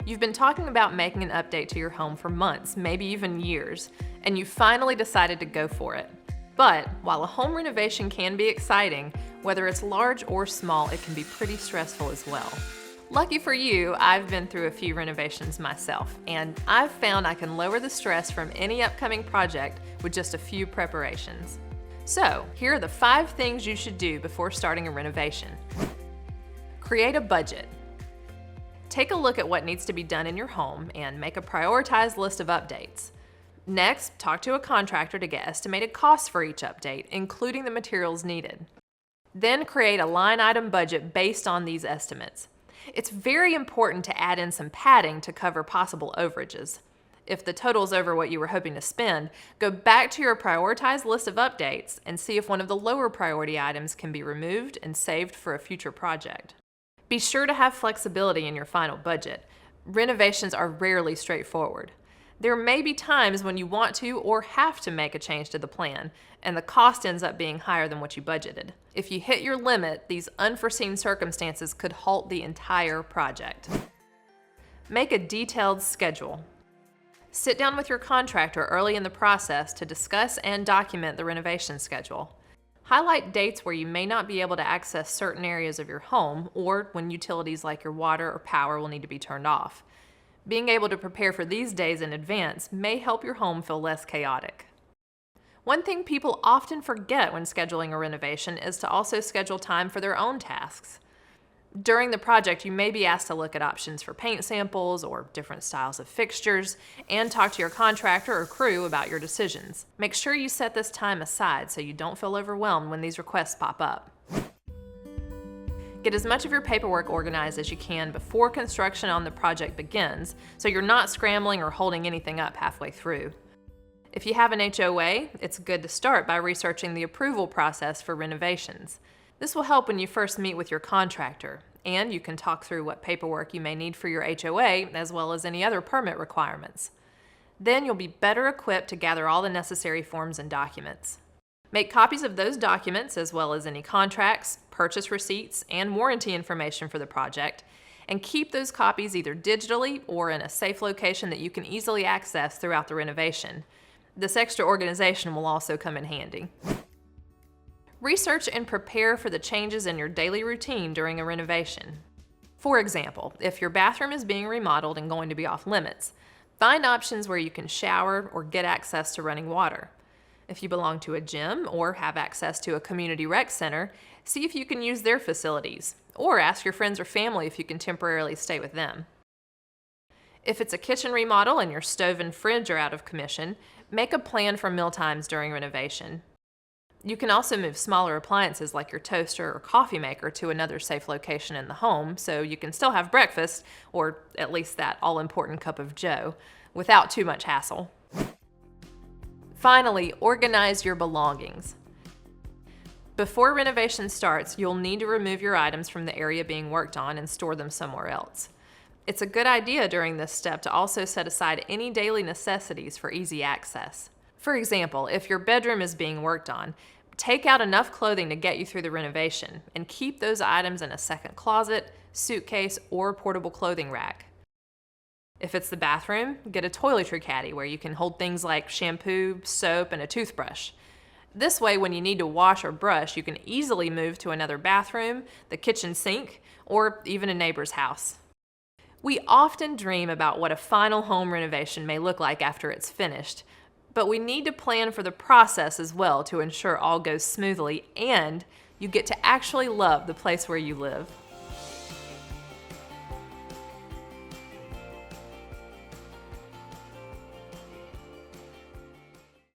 You've been talking about making an update to your home for months, maybe even years, and you finally decided to go for it. But while a home renovation can be exciting, whether it's large or small, it can be pretty stressful as well. Lucky for you, I've been through a few renovations myself, and I've found I can lower the stress from any upcoming project with just a few preparations. So, here are the 5 things you should do before starting a renovation. Create a budget. Take a look at what needs to be done in your home and make a prioritized list of updates. Next, talk to a contractor to get estimated costs for each update, including the materials needed. Then create a line item budget based on these estimates. It's very important to add in some padding to cover possible overages. If the total's over what you were hoping to spend, go back to your prioritized list of updates and see if one of the lower priority items can be removed and saved for a future project. Be sure to have flexibility in your final budget. Renovations are rarely straightforward. There may be times when you want to or have to make a change to the plan, and the cost ends up being higher than what you budgeted. If you hit your limit, these unforeseen circumstances could halt the entire project. Make a detailed schedule. Sit down with your contractor early in the process to discuss and document the renovation schedule. Highlight dates where you may not be able to access certain areas of your home or when utilities like your water or power will need to be turned off. Being able to prepare for these days in advance may help your home feel less chaotic. One thing people often forget when scheduling a renovation is to also schedule time for their own tasks. During the project, you may be asked to look at options for paint samples or different styles of fixtures and talk to your contractor or crew about your decisions. Make sure you set this time aside so you don't feel overwhelmed when these requests pop up. Get as much of your paperwork organized as you can before construction on the project begins so you're not scrambling or holding anything up halfway through. If you have an HOA, it's good to start by researching the approval process for renovations. This will help when you first meet with your contractor, and you can talk through what paperwork you may need for your HOA as well as any other permit requirements. Then you'll be better equipped to gather all the necessary forms and documents. Make copies of those documents as well as any contracts, purchase receipts, and warranty information for the project, and keep those copies either digitally or in a safe location that you can easily access throughout the renovation. This extra organization will also come in handy. Research and prepare for the changes in your daily routine during a renovation. For example, if your bathroom is being remodeled and going to be off limits, find options where you can shower or get access to running water. If you belong to a gym or have access to a community rec center, see if you can use their facilities, or ask your friends or family if you can temporarily stay with them. If it's a kitchen remodel and your stove and fridge are out of commission, make a plan for meal times during renovation. You can also move smaller appliances like your toaster or coffee maker to another safe location in the home so you can still have breakfast, or at least that all-important cup of joe, without too much hassle. Finally, organize your belongings. Before renovation starts, you'll need to remove your items from the area being worked on and store them somewhere else. It's a good idea during this step to also set aside any daily necessities for easy access. For example, if your bedroom is being worked on, take out enough clothing to get you through the renovation and keep those items in a second closet, suitcase, or portable clothing rack. If it's the bathroom, get a toiletry caddy where you can hold things like shampoo, soap, and a toothbrush. This way, when you need to wash or brush, you can easily move to another bathroom, the kitchen sink, or even a neighbor's house. We often dream about what a final home renovation may look like after it's finished, but we need to plan for the process as well to ensure all goes smoothly and you get to actually love the place where you live.